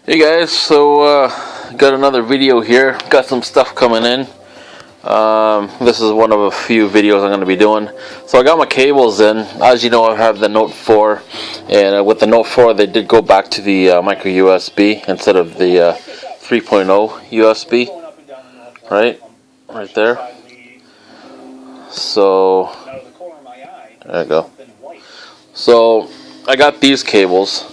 Hey guys, so got another video here. Got some stuff coming in. This is one of a few videos I'm going to be doing. So I got my cables in. As you know, I have the Note 4, and with the Note 4 they did go back to the micro USB instead of the 3.0 USB. Right there. So there you go. So I got these cables.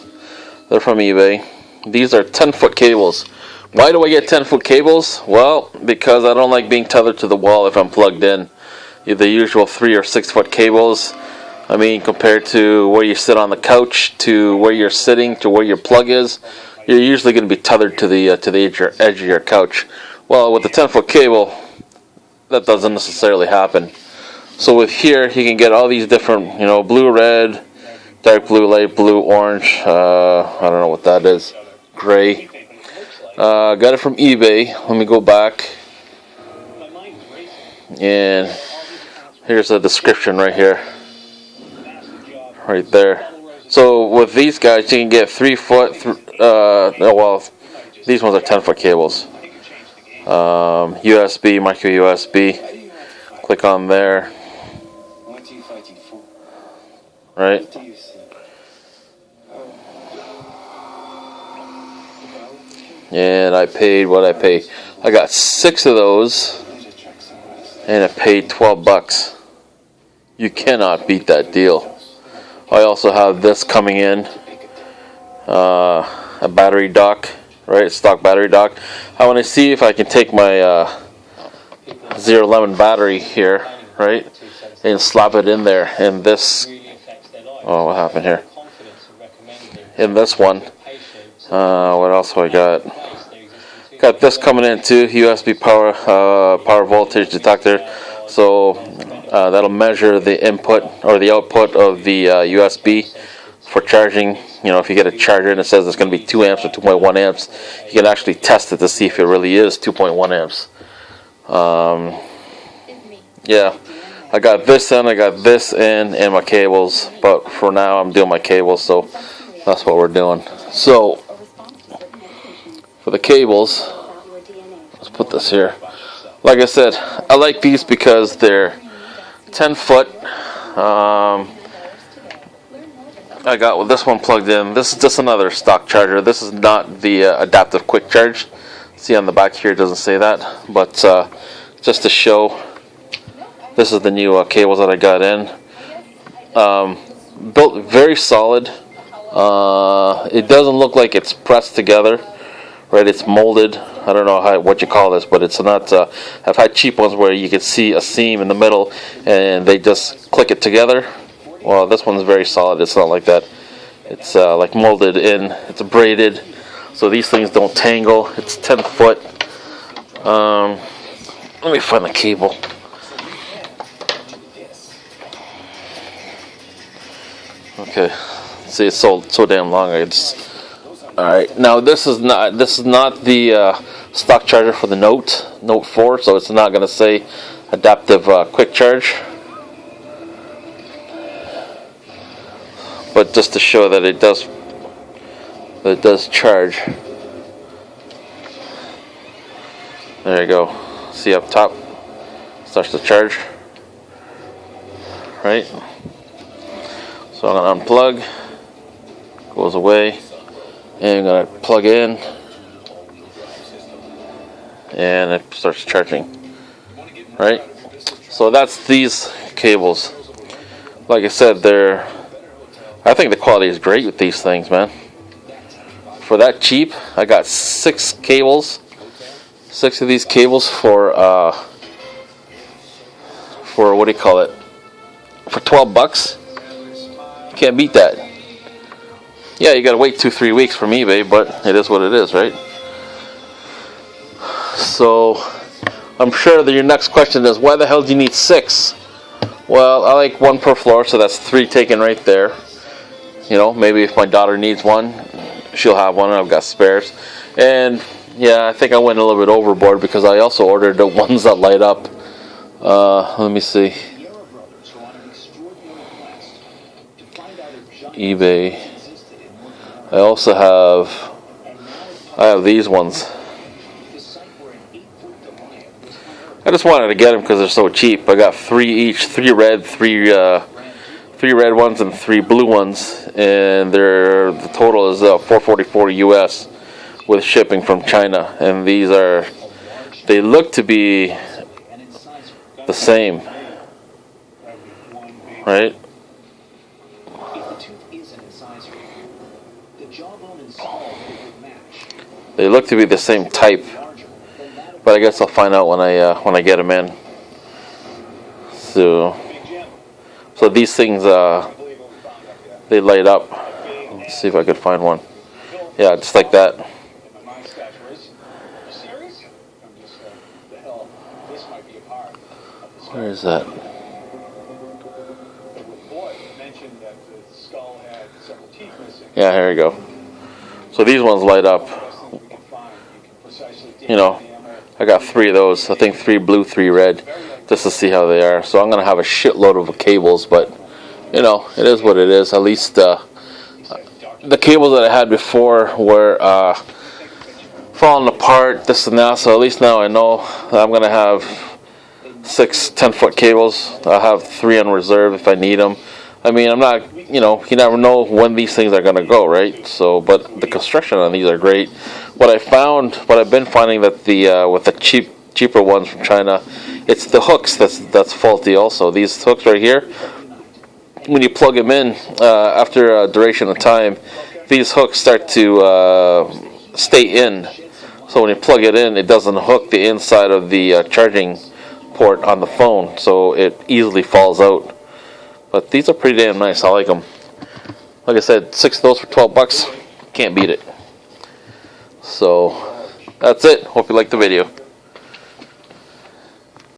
They're from eBay. These are 10-foot cables. Why do I get 10-foot cables? Well, because I don't like being tethered to the wall if I'm plugged in. The usual 3 or 6-foot cables. I mean, compared to where you sit on the couch, to where you're sitting, to where your plug is, you're usually going to be tethered to the edge of your couch. Well, with the 10-foot cable, that doesn't necessarily happen. So with here, you can get all these different, blue, red, dark blue, light blue, orange. I don't know what that is. Gray. Got it from eBay. Let me go back. And here's a description right here. Right there. So with these guys, you can get 3-foot. These ones are 10-foot cables. USB, micro USB. Click on there. Right. And I paid what I paid. I got 6 of those, and I paid $12. You cannot beat that deal. I also have this coming in, a battery dock, right? Stock battery dock. I want to see if I can take my 011 battery here, right, and slap it in there. In this, oh, what happened here? In this one. What else do I got? Got this coming in too, USB power voltage detector. So that'll measure the input or the output of the USB for charging. If you get a charger and it says it's going to be 2 amps or 2.1 amps, you can actually test it to see if it really is 2.1 amps. Yeah, I got this in, I got this in, and my cables. But for now, I'm doing my cables, so that's what we're doing. So for the cables, let's put this here. Like I said, I like these because they're 10-foot. I got this one plugged in. This is just another stock charger. This is not the adaptive quick charge. See on the back here, it doesn't say that. But just to show, this is the new cables that I got in. Built very solid. It doesn't look like it's pressed together. Right, it's molded. I don't know what you call this, but it's not. I've had cheap ones where you can see a seam in the middle, and they just click it together. Well, this one's very solid. It's not like that. It's like molded in. It's braided, so these things don't tangle. It's 10-foot. Let me find the cable. Okay, see, it's so damn long. All right, now this is not the stock charger for the Note 4, so it's not going to say adaptive quick charge. But just to show that it does charge. There you go. See up top, starts to charge. Right. So I'm going to unplug. Goes away. And I'm going to plug in, and it starts charging, right? So that's these cables. Like I said, I think the quality is great with these things, man. For that cheap, I got 6 cables, 6 of these cables for what do you call it? For $12. Can't beat that. Yeah, you gotta wait 2-3 weeks from eBay, but it is what it is, right? So, I'm sure that your next question is, why the hell do you need 6? Well, I like 1 per floor, so that's 3 taken right there. Maybe if my daughter needs one, she'll have one, and I've got spares. And, yeah, I think I went a little bit overboard because I also ordered the ones that light up. Let me see. eBay. I also have these ones. I just wanted to get them because they're so cheap. I got 3 each, 3 red, 3 red ones and 3 blue ones, and the total is $444 US with shipping from China. And they look to be the same, right? They look to be the same type, but I guess I'll find out when I get them in. So these things they light up. Let's see if I could find one. Yeah, just like that. Where is that? Yeah, here we go. So these ones light up. You know, I got 3 of those. I think 3 blue, 3 red, just to see how they are. So I'm gonna have a shitload of cables, but you know, it is what it is. At least the cables that I had before were falling apart, this and that. So at least now I know that I'm gonna have 6 10-foot cables. I'll have 3 on reserve if I need them. I mean, I'm not, you know, you never know when these things are going to go, right? So, but the construction on these are great. What I've been finding that with the cheaper ones from China, it's the hooks that's faulty also. These hooks right here, when you plug them in, after a duration of time, these hooks start to stay in. So when you plug it in, it doesn't hook the inside of the charging port on the phone, so it easily falls out. But these are pretty damn nice. I like them. Like I said, 6 of those for $12. Can't beat it. So that's it. Hope you liked the video.